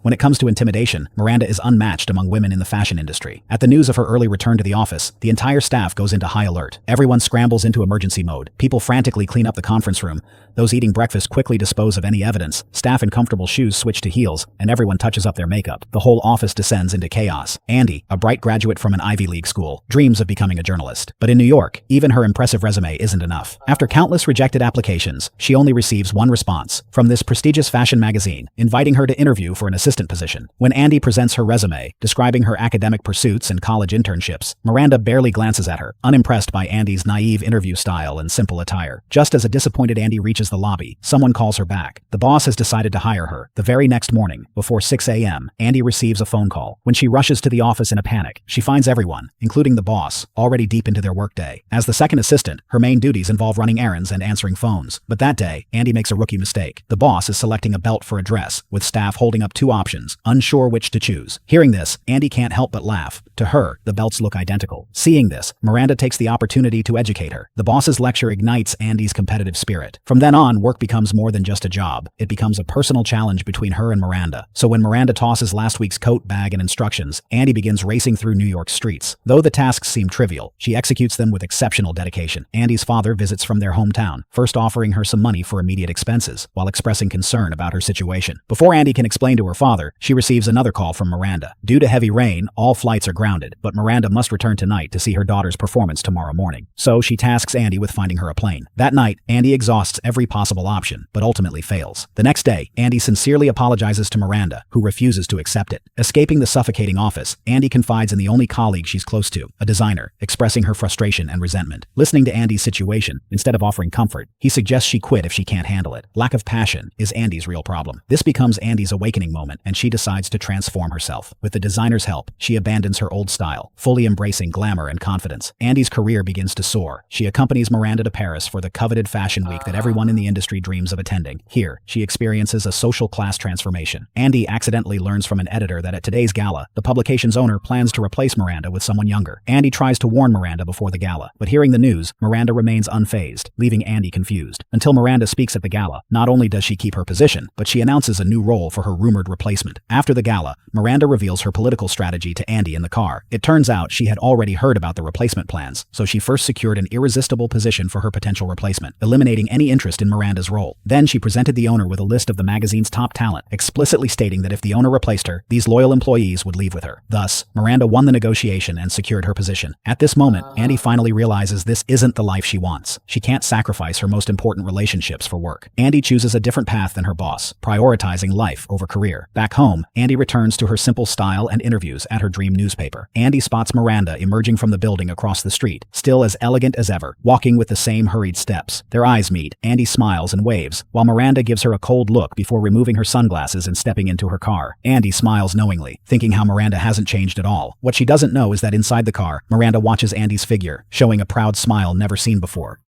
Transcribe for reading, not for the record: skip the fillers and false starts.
When it comes to intimidation, Miranda is unmatched among women in the fashion industry. At the news of her early return to the office, the entire staff goes into high alert. Everyone scrambles into emergency mode. People frantically clean up the conference room. Those eating breakfast quickly dispose of any evidence. Staff in comfortable shoes switch to heels, and everyone touches up their makeup. The whole office descends into chaos. Andy, a bright graduate from an Ivy League school, dreams of becoming a journalist. But in New York, even her impressive resume isn't enough. After countless rejected applications, she only receives one response from this prestigious fashion magazine, inviting her to interview for an assistant position. When Andy presents her resume, describing her academic pursuits and college internships, Miranda barely glances at her, unimpressed by Andy's naive interview style and simple attire. Just as a disappointed Andy reaches the lobby, someone calls her back. The boss has decided to hire her. The very next morning, before 6 a.m., Andy receives a phone call. When she rushes to the office in a panic, she finds everyone, including the boss, already deep into their workday. As the second assistant, her main duties involve running errands and answering phones. But that day, Andy makes a rookie mistake. The boss is selecting a belt for a dress, with staff holding up two options, unsure which to choose. Hearing this, Andy can't help but laugh. To her, the belts look identical. Seeing this, Miranda takes the opportunity to educate her. The boss's lecture ignites Andy's competitive spirit. From then on, work becomes more than just a job. It becomes a personal challenge between her and Miranda. So when Miranda tosses last week's coat, bag, and instructions, Andy begins racing through New York streets. Though the tasks seem trivial, she executes them with exceptional dedication. Andy's father visits from their hometown, first offering her some money for immediate expenses, while expressing concern about her situation. Before Andy can explain to her father, she receives another call from Miranda. Due to heavy rain, all flights are grounded, but Miranda must return tonight to see her daughter's performance tomorrow morning. So she tasks Andy with finding her a plane. That night, Andy exhausts every possible option, but ultimately fails. The next day, Andy sincerely apologizes to Miranda, who refuses to accept it. Escaping the suffocating office, Andy confides in the only colleague she's close to, a designer, expressing her frustration and resentment. Listening to Andy's situation, instead of offering comfort, he suggests she quit if she can't handle it. Lack of passion is Andy's real problem. This becomes Andy's awakening moment, and she decides to transform herself. With the designer's help, she abandons her old style, fully embracing glamour and confidence. Andy's career begins to soar. She accompanies Miranda to Paris for the coveted fashion week that everyone in the industry dreams of attending. Here, she experiences a social class transformation. Andy accidentally learns from an editor that at today's gala, the publication's owner plans to replace Miranda with someone younger. Andy tries to warn Miranda before the gala, but hearing the news, Miranda remains unfazed, leaving Andy confused. Until Miranda speaks at the gala, not only does she keep her position, but she announces a new role for her rumored replacement. After the gala, Miranda reveals her political strategy to Andy in the car. It turns out she had already heard about the replacement plans, so she first secured an irresistible position for her potential replacement, eliminating any interest in Miranda's role. Then she presented the owner with a list of the magazine's top talent, explicitly stating that if the owner replaced her, these loyal employees would leave with her. Thus, Miranda won the negotiation and secured her position. At this moment, Andy finally realizes this isn't the life she wants. She can't sacrifice her most important relationships for work. Andy chooses a different path than her boss, prioritizing life over career. Back home, Andy returns to her simple style and interviews at her dream newspaper. Andy spots Miranda emerging from the building across the street, still as elegant as ever, walking with the same hurried steps. Their eyes meet. Andy smiles and waves, while Miranda gives her a cold look before removing her sunglasses and stepping into her car. Andy smiles knowingly, thinking how Miranda hasn't changed at all. What she doesn't know is that inside the car, Miranda watches Andy's figure, showing a proud smile never seen before.